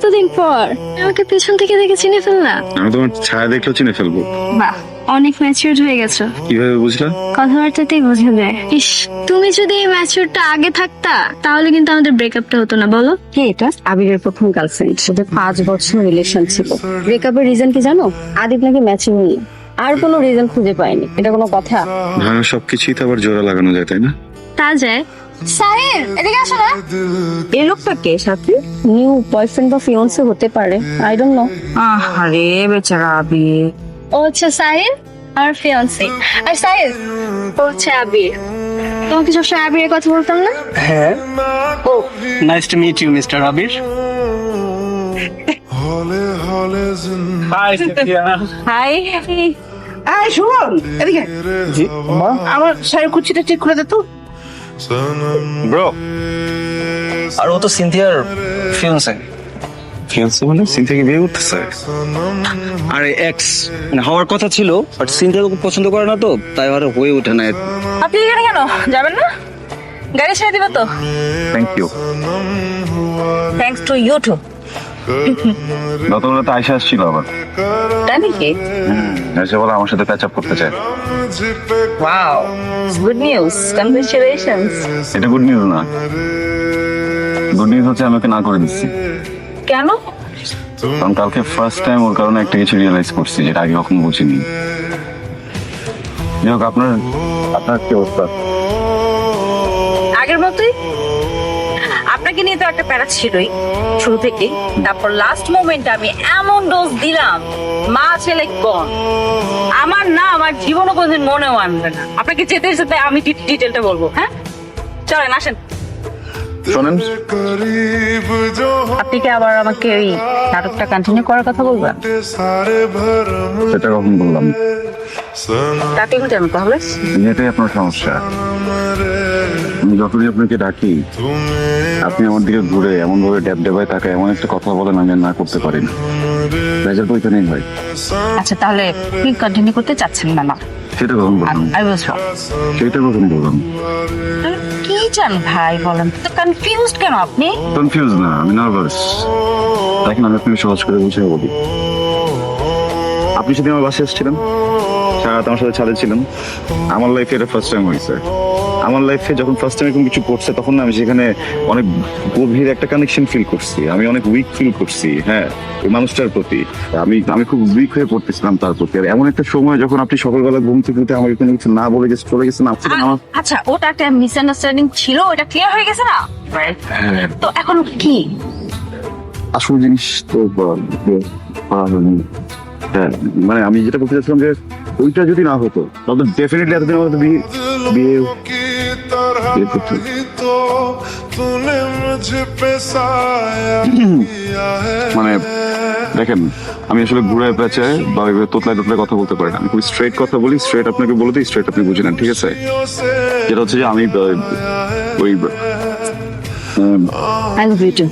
কতদিন পর আমাকে পেছন থেকে দেখে চিনে ফেললা। আমি তোমার ছায়া দেখলেও চিনে ফেলবো। বাহ, অনেক ম্যাচিউরড হয়ে গেছো। কিভাবে বুঝলা? কথাবার্তাতেই বোঝা যায়। ইস, তুমি যদি এই ম্যাচিউরটা আগে থাকতা তাহলে কিন্তু আমাদের ব্রেকআপটা হতো না, বলো। কে এটা? আবিরের প্রথম গার্লফ্রেন্ড, সাথে 5 বছর রিলেশন ছিল। ব্রেকআপের রিজন কি জানো? আদিপ নাকি ম্যাচিং নেই, আর কোনো রিজন খুঁজে পায়নি। এটা কোনো কথা? ভাঙা সবকিছুই তো আবার জোড়া লাগানো যায়, তাই না? তা যায়। সাহিল, এদিকে আসো না। এই লোকটা কে সাথে? নিউ বয়ফ্রেন্ড বা ফিয়ান্সে হতে পারে, আই ডোন্ট নো। আরে বেচারা আবির। ও হচ্ছে সাহিল, আমার ফিয়ান্সি। আর সাহিল, ও হচ্ছে আবির। তোমাকে সবসময় আবিরের কথা বলতাম না? হ্যাঁ। ও, nice to meet you mister Abir. Hi Sathiya. Hi. এই শুনুন, এদিকে জি মা। আমার শাড়ির কুচিটা ঠিক করে দে তো। ব্রো, আর ও তো সিনথিয়ার ফিয়ান্সে। ফিয়ান্সে মানে সিনথিয়াকে বিয়ে করতেছে? আরে এক্স মানে হওয়ার কথা ছিল, বাট সিনথিয়া ওকে পছন্দ করে না, তো তাই আর হয়ে ওঠে না। আপনি এখানে কেন? যাবেন না? গাড়ি ছেড়ে দিবা তো? Thank you. Thanks to you too. গতকাল তো আয়সা আসছিল আবার। তাই নাকি? এসে বলে আমার সাথে প্যাচ আপ করতে চায়। Wow, good news, congratulations. এটা গুড নিউজ না, গুড নিউজ হচ্ছে আমি ওকে না করে দিচ্ছি। কেন? কারণ কালকে ফার্স্ট টাইম ওর কারণে একটা কিছু রিয়েলাইজ করছি যেটা আগে কখনো বুঝিনি। যাই হোক, আপনার আপনার কি অবস্থা? আগের মতোই। আপনাকে নিয়ে তো একটা প্যারা ছিলই শুরু থেকে, তারপর লাস্ট মোমেন্টে আমি এমন ডোজ দিলাম, মা ছেলে গন। আমার না, আমার জীবনও কোনোদিন মনেও আনবে না। আপনাকে যেতে যেতে আমি ডিটেলটা বলবো। হ্যাঁ, চলেন আসেন। শোনেন, আপনি কি আবার আমাকে ওই নাটকটা কন্টিনিউ করার কথা বলবেন? সেটা কখন বললাম? ডাকলেন কেন তাহলে? এটাই আপনার সমস্যা। আমি যখনই আপনাকে ডাকি আপনি আমার দিকে ঘুরে এমন ভাবে ড্যাব ড্যাবায় তাকায় এমন একটা কথা বলেন আমি আর না করতে পারি না। রেজাল্ট তো ওইখানেই হয়। আচ্ছা, তাহলে কি কন্টিনিউ করতে চাচ্ছেন না? না, সেটা কখন বললাম? আই ওয়াজ রং। সেটা কখন বললাম? কি জান ভাই, বলেন তো, কনফিউজড কেন আপনি? কনফিউজ না, আমি নার্ভাস। দেখেন, আমি আপনাকে সহজ করে বুঝিয়ে বলি। আপনি সেদিন আমার বাসায় এসেছিলেন, সারা রাত আমার সাথে ছাদে ছিলেন। আমার লাইফে এটা ফার্স্ট টাইম হয়েছে। আমার লাইফে যখন ফার্স্ট টাইম এরকম কিছু করছে তখন না আমি সেখানে অনেক গভীর একটা কানেকশন ফিল করছি। আমি অনেক উইক ফিল করছি, হ্যাঁ, ওই মানুষটার প্রতি। আমি খুব উইক হয়ে পড়তেছিলাম তার প্রতি। আর এমন একটা সময় যখন আপনি সকালবেলা ঘুম থেকে উঠে আমার কোনো কিছু না বলে গেছে, চলে গেছেন, আমার আচ্ছা, ওটা একটা মিসআন্ডারস্ট্যান্ডিং ছিল, ওটা ক্লিয়ার হয়ে গেছে না? হ্যাঁ, তো এখন কি? আসল জিনিস তো হ্যাঁ, মানে আমি যেটা বলতে চাচ্ছিলাম যে ওইটা যদি না হতো তাহলে ডেফিনেটলি এতদিন আমাদের বিয়ে করতে। মানে দেখেন, আমি আসলে ঘুরে পেঁচে বা তোতলায় তোতলায় কথা বলতে পারি না। আমি খুব স্ট্রেট কথা বলি, স্ট্রেট আপনাকে বলে দিই, স্ট্রেট আপনি বুঝে নেন, ঠিক আছে? যেটা হচ্ছে যে আমি ওই আই লাভ ইউ টু।